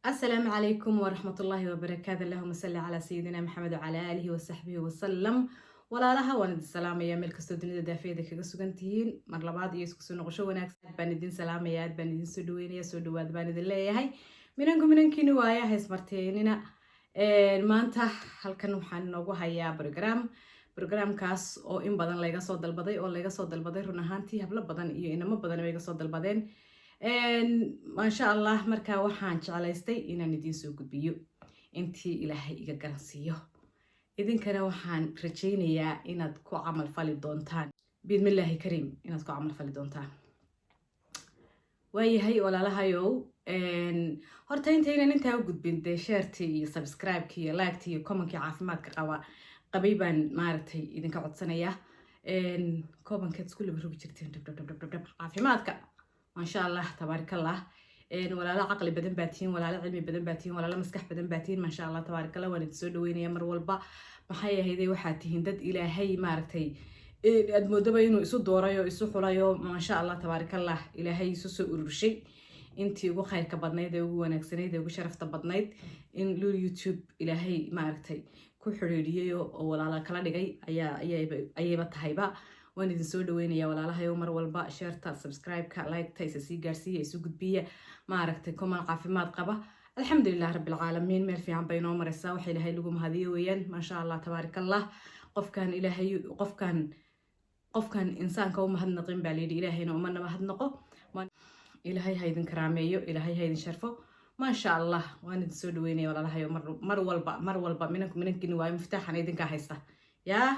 السلام عليكم ورحمة الله وبركاته. اللهم صل على سيدنا محمد وعلى آله وصحبه وسلم. walaalaha waan idin salaamayaa meel kastoo dunida daafeeda kaga sugan tihiin mar labaad iyo isku soo noqosho wanaagsan aad baan idin salaamayaa aad baan idin soo dhaweynayaa soo dhawaad baan idin leeyahay minankiina waaya hays marteenina maanta halkan waxaan inoogu hayaa programkaas oo in badan laga soo dalbaday run ahaantii hablo badan iyo inamo badan ay iga soo dalbadeen maasha Allah markaa waxaan jeclaystay inaan idin soo gudbiyo intii ilaahay iga garansiiyo idinkana waxaan rajaynayaa inaad ku camal fali doontaan bismillaahi kariim inaad ku camal fali doontaan waayahay walaalahayow horta intaynan intaa u gudbin dee sharetii iyo subscribe-kii iyo like-tii iyo comment-kii caafimaadka qabay baan maaragtay idinka codsanayaa comment-kaad isku laba rogi jirteen dhab caafimaadka maasha Allah tabaarakallah walaalo caqli badan baa tihiin walaalo cilmi badan baa tihiin walaalo maskax badan baa tihiin maasha Allah tabaarakallah waan idin soo dhaweynayaa mar walba maxay ahaydee waxaad tihiin dad ilaahay maaragtay aad moodaba inuu isu doorayo isu xulayo maasha Allah tabaarakallah ilaahay isu soo ururshay intii ugu khayrka badnayd ee ugu wanaagsanayd ee ugu sharafta badnayd in lul YouTube ilaahay maaragtay ku xiriiriyay oo walaalo kala dhigay ayayba tahayba waan idin soo dhaweynayaa walaalahayow mar walba shareta subscribe-ka like-ta isa sii gaarsiiya isu gudbiya maaragtay comment caafimaad qaba alxamdulilah rabbil caalamiin meel fiican bay noo maraysaa waxa ilaahay lagu mahadiyo weeyaan maasha Allah tabaarakallah qofkan insaanka u mahadnaqin baa layidhi ilaahayna uma mahadnaqo ilaahay ha idin karaameeyo ilaahay ha idin sharfo maasha Allah waan idin soo dhaweynaya walaalahayow mar walba minankiini waayo miftaaxana idinkaa haysta yaa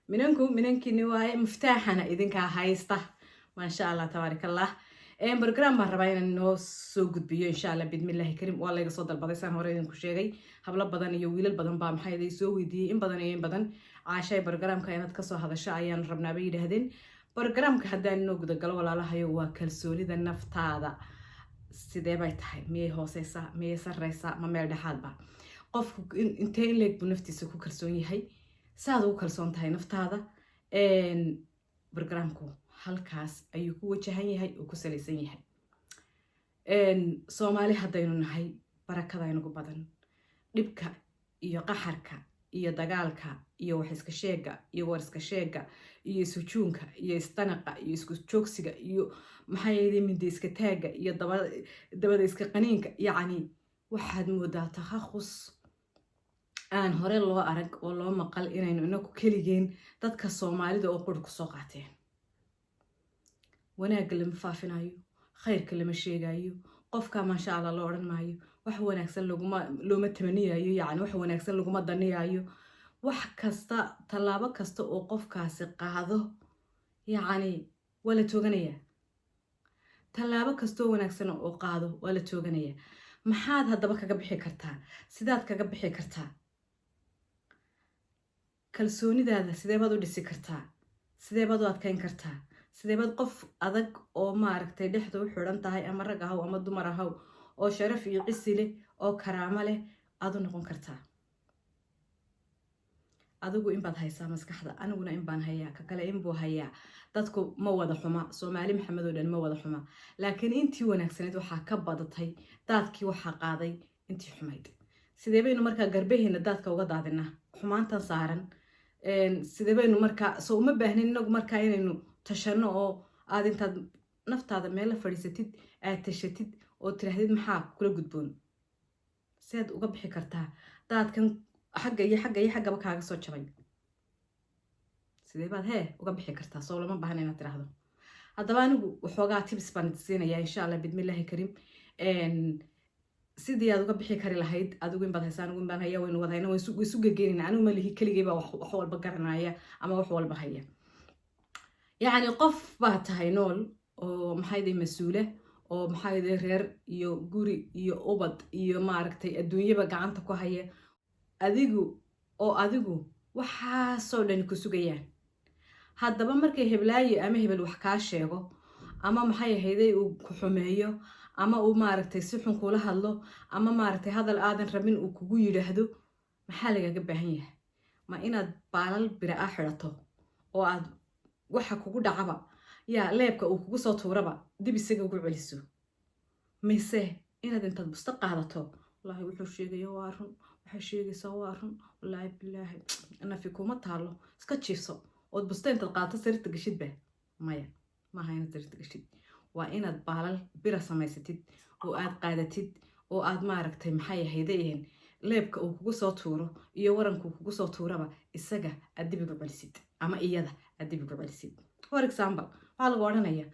minankini waaye miftaaxana idinkaa haysta maasha Allah tabaarakallah program baan rabaa inaan inoo soo gudbiyo insha Allah bismillaahi kariim waa layga soo dalbaday saan hore idinku sheegay hablo badan iyo wiilal badan baa maxay idin soo weydiiyey in badan caashay programka inaad kasoo hadasho ayaan rabnaa bay yidhaahdeen programka haddaan inoo gudagalo walaalahayo waa kalsoonida naftaada sidee bay tahay miyay hooseysaa miyay sarreysaa ma meel dhexaadba qofku intee in leeg buu naftiisa ku kalsoon yahay saad ugu kalsoon tahay naftaada programku halkaas ayuu ku wajahan yahay oo ku salaysan yahay Soomaali haddaynu nahay barakada inagu badan dhibka iyo qaxarka iyo dagaalka iyo wax iska sheega iyo war iska sheega iyo sujuunka iyo istanaqa iyo isku joogsiga iyo maxay ahayd mid iska taaga iyo dabada iska qaniinka yacni waxaad moodaa takhasus aan hore loo arag oo loo maqal inaynu inagu keligeen dadka Soomaalida oo qur ku soo qaateen wanaagga lama faafinayo khayrka lama sheegayo qofka maasha Allah loo oran maayo wax wanaagsan looma tamaniyayo yacni wax wanaagsan laguma daniyayo wax kasta talaabo kasta oo qofkaasi qaado yacni waa la tooganaya talaabo kasta oo wanaagsan oo qaado waa la tooganaya maxaad haddaba kaga bixi kartaa sidaad kaga bixi kartaa kalsoonidaada sidee baad u dhisi kartaa sidee baad u adkayn kartaa sidee baad qof adag oo maaragtay dhexda u xiran tahay ama rag ahaw ama dumar ahaw oo sharaf iyo cisi leh oo karaamo leh aad u noqon kartaa adigu in baad haysaa maskaxda aniguna in baan hayaa ka kale in buu hayaa dadku ma wada xuma Soomaali maxamed oo dhan ma wada xuma laakiin intii wanaagsaneed waxaa ka badatay daadkii waxaa qaaday intii xumayd sidee baynu markaa garbaheena daadka uga daadinaa xumaantan saaran sidee baynu markaa soo uma baahnin inagu markaa inaynu tashano oo aad intaad naftaada meel la fadhiisatid aad tashatid oo tiraahdid maxaa kula gudboon sidaad uga bixi kartaa daadkan xaggaba kaaga soo jabay sidee baad uga bixi kartaa soo lama baahna inaad tiraahdo haddaba anigu waxoogaa tips baan idin siinayaa insha Allah bismillaahi kariim sidii aad uga bixi kari lahayd adigu in baad haysaa anigu in baan hayaa waynu wadayna way isu gegeynayna anigu ma lihi keligay baa wax walba garanaya ama wax walba haya yacni qof baa tahay nool oo maxay mas-uule oo maxay reer iyo guri iyo ubad iyo maaragtay adduunyaba gacanta ku haya adigu waxaasoo dhan ku sugayaan haddaba markay heblaaye ama hebel wax kaa sheego ama maxay ahayday uu ku xumeeyo ama uu maaragtay si xun kula hadlo ama maaragtay hadal aadan rabin uu kugu yidhaahdo maxaa lagaga baahan yahay ma inaad baalal bira ah xidhato oo aad waxa kugu dhacaba yaa leebka uu kugu soo tuuraba dib isaga ugu celiso mise inaad intaad busta qaadato wallahi wuxuu sheegaya waa run waxay sheegaysaa waa run wallahi bilaahi nafi kuma taalo iska jiifso ood busta intaad qaato sariirta gashidba maya maaha inaad sariirta gashid waa inaad baalal bira samaysatid oo aad qaadatid oo aad maaragtay maxay ahaydeen leebka uu kugu soo tuuro iyo waranka uu kugu soo tuuraba isaga aad dib ugu celisid ama iyada aad dib ugu celisid for example waxaa lagu odhanaya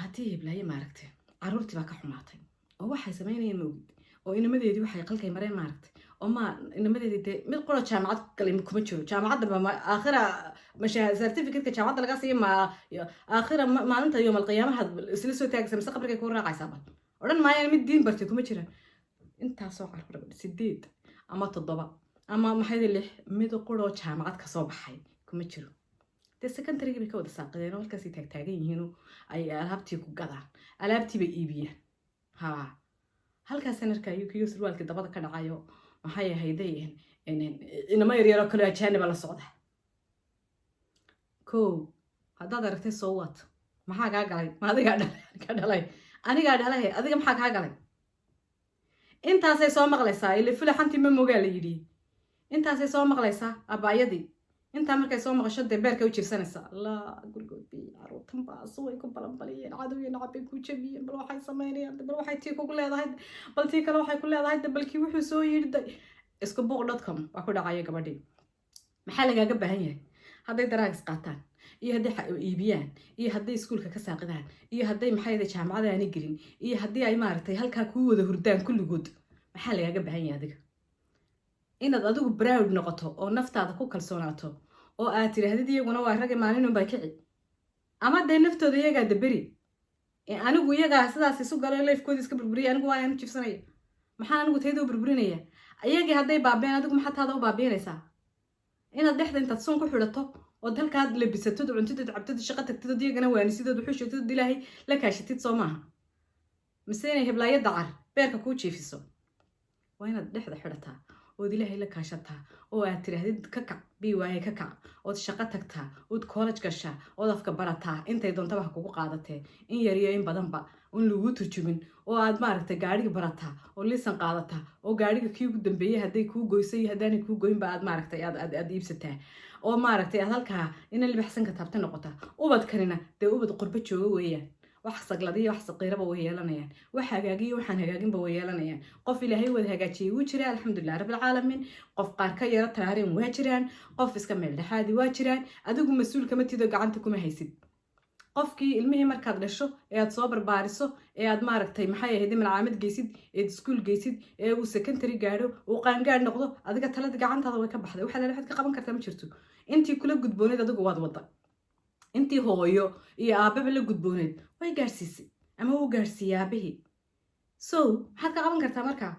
haddii hiblaaye maaragtay caruurtii baa ka xumaatay oo waxay samaynayeen maogid oo inamadeedii waxay qalkay mareen maaragtay oo ma inamadeedii dee mid qura jaamacad galay kuma jiro jaamacadda aakhira certificate-ka jaamacadda laga siiyo aakhira maalinta yoomal qiyaamaha isla soo taagaysa mise qabrigay ku raacaysaa bal odhan maayaan mid diin bartay kuma jiraan intaasoo caruur 8 ama 7 ama maxay 6 mid quroo jaamacad ka soo baxay kuma jiro dee secondarygii bay ka wada saaqadeen oo halkaasay taagtaagan yihiin ay alaabtii ku gadaan alaabtii bay iibiyaan haa halkaasaan arkaayo kiyo surwaalkii dabada ka dhacayo maxay ahayday inama yaryaroo kale ajaaniba la socda kow haddaad aragtay soo waat maxaa kaa galay ma adigaa ka dhalay anigaa dhalay adiga maxaa kaa galay intaasay soo maqlaysaa ile fulaxantii ma mogaa la yidhi intaasay soo maqlaysaa abaayadii intaa markay soo maqasho dee beerkay u jiifsanaysaa allah gurigoodii caruurtan baas way ku balanbaliyeen cadow iyo nacab bay ku jabiyeen bal waxay samaynayaan bal waxay tii kugu leedahay bal tii kale waxay ku leedahay balkii wuxuu soo yidhi isku book.com waa ku dhacaya gabadhii maxaa lagaaga baahan yahay hadday daraags qaataan iyo hadday iibiyaan iyo hadday iskuulka ka saaqidaan iyo hadday maxay jaamacada aanay gelin iyo haddii ay maaragtay halkaa kuu wada hurdaan kulligood maxaa lagaaga baahan yahay adiga inaad adigu proud noqoto oo naftaada ku kalsoonaato oo aad tidhaahdid iyaguna waa ragga maalinun baa kici ama dee naftooda iyagaa daberi anigu iyagaa sidaas isu galo lifekoodii iska burburiya anigu waa anu jibsanaya maxaan anigu tayda u burburinaya iyagii hadday baabeen adigu maxaa taada u baabiinaysaa inaad dhexda intaad suun ku xidhato ood halkaad labisatod cuntidod cabtid shaqo tagtidod iyagana waanisidod wuxuu sheegtidod ilaahay la kaashatid soo maaha mise inay heblaayo dacar beerka kuu jiifiso waa inaad dhexda xidhataa ood ilaahay la kaashataa oo aad tidhaahdid ka kac biwaaye ka kac ood shaqo tagtaa ood college gashaa ood afka barataa intay doontaba ha kugu qaadatee in yariyo in badanba un laguu turjumin oo aad maaragtay gaadhiga barataa oo liisan qaadataa oo gaadhiga kii ugu dambeeyey hadday kuu goyso iyo haddaanay kuu goynba aad maaragtay aad iibsataa oo maaragtay aad halkaa ina libaxsanka taabta noqotaa ubadkanina dee ubad qurbo jooga weeyaan wax sagladiyo wax saqiiraba way yeelanayaan wax hagaagiyo waxaan hagaaginba way yeelanayaan qof ilaahay wada hagaajiyey wuu jiraa alxamdulilah rabbilcaalamiin qof qaar ka yaro taraareen waa jiraan qof iska meel dhexaadi waa jiraan adigu mas-uul kama tido gacanta kuma haysid qofkii ilmihii markaad dhasho ee aad soo barbaariso ee aad maaragtay maxay ahayd malcaamad geysid eed iskuul geysid ee uu secondary gaadho uu qaangaadh noqdo adiga talada gacantaada way ka baxday waxa la waxaad ka qaban kartaa ma jirto intii kula gudbooneed adigu waad wada intii hooyo iyo aababa la gudbooneed way gaadhsiisay ama uu gaadhsiiyey aabihii so maxaad ka qaban kartaa markaa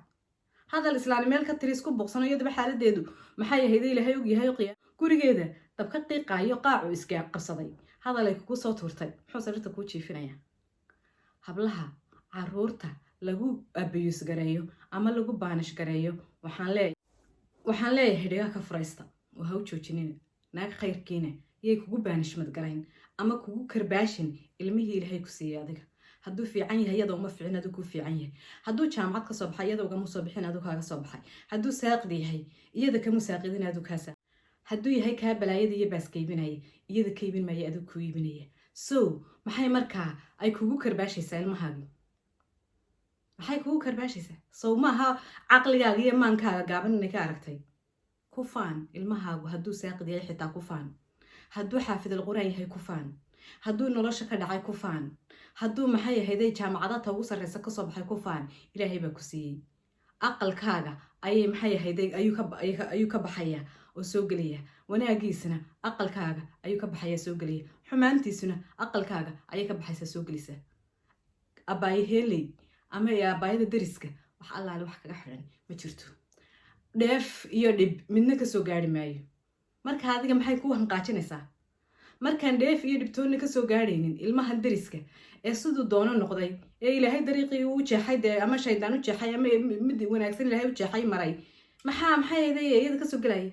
hadal islaani meel ka tiri isku buuqsano iyadaba xaaladeedu maxay ahayd ilaahay og yahay qiya gurigeeda dab ka qiiqaayo qaacu iska qabsaday hadal ay kugu soo tuurtay muxuu sariirta kuu jiifinaya hablaha caruurta lagu abiyus gareeyo ama lagu baanish gareeyo waxaan leeyahay xidhiga ka furaysta oo ha u joojinina naag khayrkiina yay kugu baanishmad garayn ama kugu karbaashin ilmihii ilaahay ku siiyey adiga hadduu fiican yahay iyada uma fiicin adigu kuu fiican yahay hadduu jaamacad ka soo baxay iyada ugama soo bixin adigu kaaga soo baxay hadduu saaqid yahay iyada kama saaqidin adigu kaasa hadduu yahay kaa balaayada iyo baas kaybinaya iyada ka iibin maya adigu kuu iibinaya so maxay markaa ay kugu karbaashaysaa ilmahaagii maxay kugu karbaashaysaa sow maaha caqligaaga iyo maankaaga gaaban inay ka aragtay ku faan ilmahaagu hadduu saaqid yahay xitaa ku faan hadduu xaafidal quraan yahay ku faan hadduu nolosha ka dhacay ku faan hadduu maxay ahayday jaamacadata ugu sarreysa kasoo baxay ku faan ilaahay baa ku siiyey aqalkaaga ayay maxay ahayday ayuu ka baxaya oo soo gelaya wanaagiisana aqalkaaga ayuu ka baxaya soo gelaya xumaantiisuna aqalkaaga ayay ka baxaysa soo gelisa abaayo heeley ama abaayada dariska wax allaale wax kaga xiran ma jirto dheef iyo dhib midna kasoo gaari maayo marka adiga maxay kuu hanqaajinaysaa markaan dheef iyo dhibtoonna kasoo gaadhaynin ilmahan dariska ee siduu doono noqday ee ilaahay dariiqii uu jeexay dee ama shaydaan u jeexay ama mid wanaagsan ilaahay u jeexay maray maxay ahayday iyada kasoo gelaya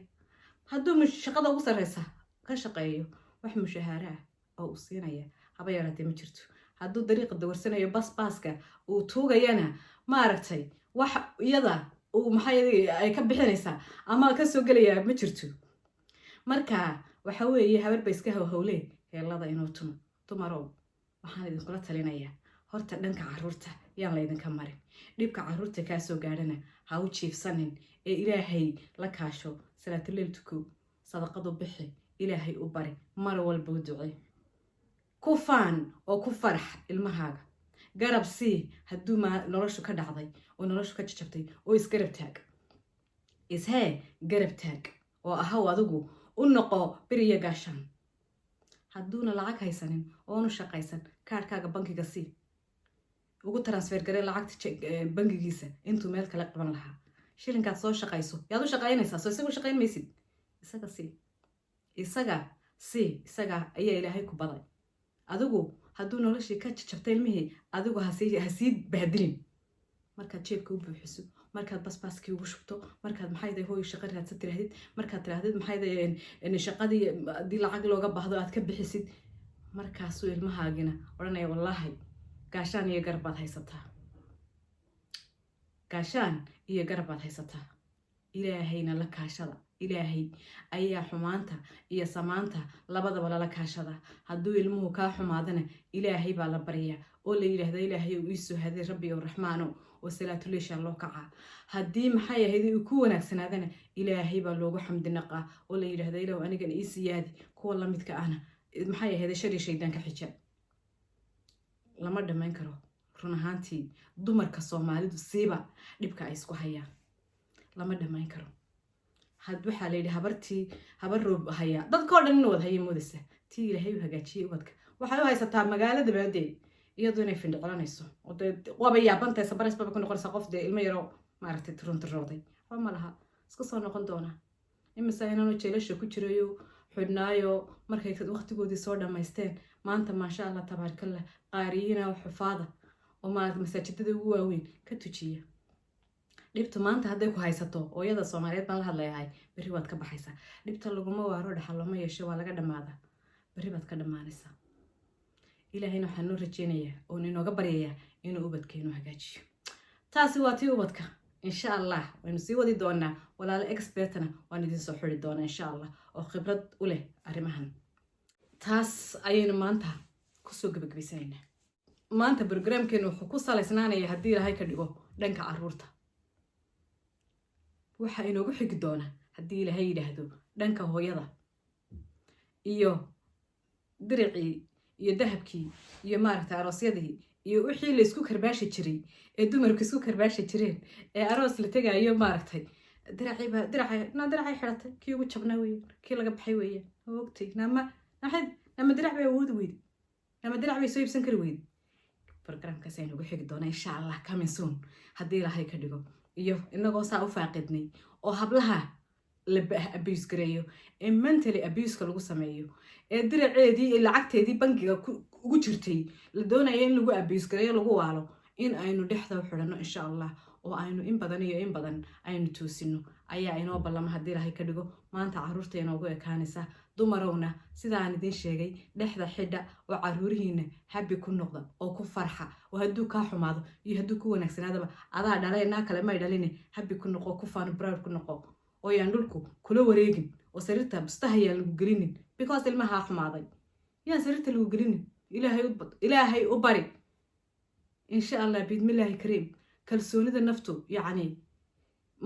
hadduu shaqada ugu sarreysa ka shaqeeyo wax mushahaare ah oo uu siinaya haba yaraatee ma jirto hadduu dariiqa dawarsanayo basbaaska uu tuugayana maaragtay wax iyada uu maxay ay ka bixinaysaa ama ka soo gelaya ma jirto marka waxa weeye habar bay iska hawhawle heelada inuu tumo tumarow waxaan idinkula talinayaa horta dhanka caruurta yaan laydinka marin dhibka caruurta kaa soo gaadhana ha u jiifsanin ee ilaahay la kaasho salaatuleyl tuko sadaqadu bixi ilaahay u bari mar walba u ducee ku faan oo ku farax ilmahaaga garab sii hadduu noloshu ka dhacday oo noloshu ka jajabtay oo isgarab taag ishee garab taag oo ahaw adigu u noqo beriya gaashaan hadduuna lacag haysanin oonu shaqaysan kaarhkaaga bankiga sii ugu transfer garee lacagta bankigiisa intuu meel kale qaban lahaa shilinkaad soo shaqayso yaad u shaqaynaysaa soo isagu shaqayn maysid isaga ayaa ilaahay ku baday adigu hadduu noloshii ka jajabtay ilmihii adigu ha sii bahdilin markaad jeebka u buuxiso markaad basbaaskii ugu shubto markaad maxayday hooy shaqo raadsan tirahdid markaad tirahdid maxayday shaqadii haddii lacag looga baahdo aad ka bixisid markaasuu ilmahaagina odhanaya wallaahi gaashaan iyo garbaad haysataa ilaahayna la kaashada ilaahay ayaa xumaanta iyo samaanta labadaba lala kaashada hadduu ilmuhu kaa xumaadana ilaahay baa la baryaa oo la yidhaahda ilaahay uu iisoo haday rabbi o raxmaano oo salaatuleyshaa loo kacaa haddii maxay ahayd uu ku wanaagsanaadana ilaahay baa loogu xamdi naqaa oo la yidhaahda ilaw anigan ii siyaadi kuwa la midka ahna maxay ahayd shari shaydaanka xija lama dhammayn karo run ahaantii dumarka soomaalidu siiba dhibka ay isku hayaan lama dhammayn karo waxaa la yidhi habar roob hayaa dadkao dhan in wad haya moodaysa tii ilaahay u hagaajiyey ubadka waxay u haysataa magaalada baadeed iyadoo inay findhicolanayso oo dee waaba yaabantahay sabares baba ku noqonaysaa qof dee ilmo yaroo maaragtay turuntirooday waa ma laha iska soo noqon doonaa imisa inaanu jeelasha ku jirayo xidhnaayo markay waqtigoodii soo dhammaysteen maanta maasha allah tabaarkallah qaariyiina oo xufaada oo maaragta masaajidada ugu waaweyn ka tujiya dhibta maanta hadday ku haysato ooyada soomaaliyeed baan la hadlayahay berri waad ka baxaysaa dhibta laguma waaro dhaxal looma yeesho waa laga dhammaadaa berri baad ka dhammaanaysaa ilaahayna waxaan noo rajeynayaa oon inooga baryayaa inuu ubadkeenu hagaajiyo taasi waa tii ubadka insha allah waynu sii wadi doonaa walaalo expertna waan idin soo xiri doonaa insha allah oo khibrad u leh arrimahan taas ayaynu maanta kusoo gabagabaysanaynaa maanta brograamkeenu wuxuu ku salaysnaanaya haddii ilaahay ka dhigo dhanka caruurta waxaa inoogu xigi doona haddii ilaahay yidhaahdo dhanka hooyada iyo diricii iyo dahabkii iyo maaragta aroosyadii iyo wixii la isku karbaashi jiray ee dumarku isku karbaashi jireen ee aroos la tegayo maaragtay diracay xidhatay kii ugu jabnaa weeyaan kii laga baxay weeyaan ogtay nama dirac bay awoodi weydi nama dirac bay soo iibsan kari weydi barogramkaas aynu ugu xigi doonaa insha allah coming soon haddii ilaahay ka dhigo iyo inagoo saa u faaqidnay oo hablaha la abuse gareeyo ee mentally abuseka lagu sameeyo ee diraceedii iyo lacagteedii bankiga ugu jirtay la doonaya in lagu abuse gareeyo lagu waalo in aynu dhexda u xidhanno insha allah oo aynu in badan aynu toosino ayaa inoo ballama haddii ilaahay ka dhigo maanta caruurta inoogu ekaanaysa dumarowna sidaan idiin sheegay dhexda xidha oo caruurihiina habi ku noqda oo ku farxa oo hadduu kaa xumaado iyo hadduu ku wanaagsanaadaba adaa dhalay naa kale may dhaline habi ku noqo ku faano proud ku noqo oo yaan dhulku kula wareegin oo sariirta bustaha yaan lagu gelinin because ilmahaa xumaaday yaan sariirta lagu gelinin ilaahay u bari insha allah biidmillaahi kariim kalsoonida naftu yacni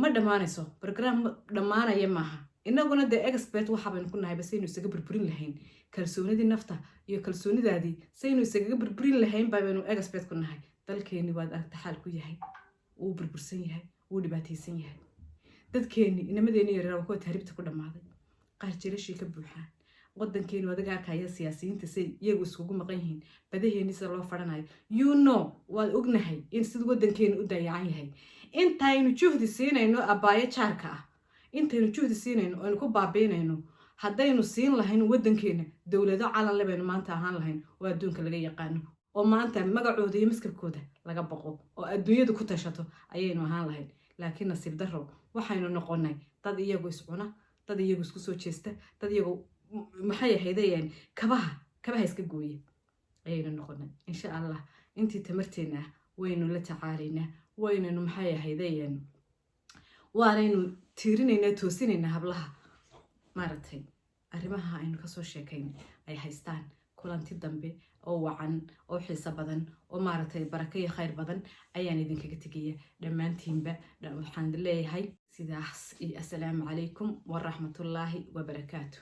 ma dhammaanayso brogram dhammaanaya maaha inaguna dee expert waxa baynu ku nahay ba saynu isaga burburin lahayn kalsoonidii nafta iyo kalsoonidaadii saynu isaga burburin lahayn ba baynu expert ku nahay dalkeeni waad aragta xaal ku yahay wuu burbursan yahay wuu dhibaataysan yahay dadkeeni inamadeenii yaryar kuwa tahribta ku dhammaaday qaar jirashii ka buuxaan waddankeeni wadaga arkaya siyaasiyiinta say iyagu iskugu maqan yihiin badaheeni sida loo fadhanayo waad ognahay in sida waddankeeni u dayacan yahay intaynu juhdi siinayno abaayo jaarka ah intaynu juhdi siinayno aynu ku baabiinayno haddaynu siin lahayn waddankeena dowlado calanle baynu maanta ahaan lahayn oo adduunka laga yaqaano oo maanta magacooda iyo maskabkooda laga boqo oo adduunyadu ku tashato ayaynu ahaan lahayn laakiin nasiib darro waxaynu noqonay dad iyagu iscuna dad iyagu isku soo jeesta dad iyagu maxay ahaydayeen kabaha iska gooya ayaynu noqonay insha allah intii tamarteena ah waynu la tacaalaynaa waynaynu maxay ahaydeen waanaynu tiirinayna toosinayna hablaha maaragtay arrimaha aynu kasoo sheekayn ay haystaan kulanti dambe oo wacan oo xiiso badan oo maaragtay barako iyo khayr badan ayaan idinkaga tegaya dhammaantiinba waxaan leeyahay sidaas iyo assalaamu calaykum waraxmatullaahi wabarakaatu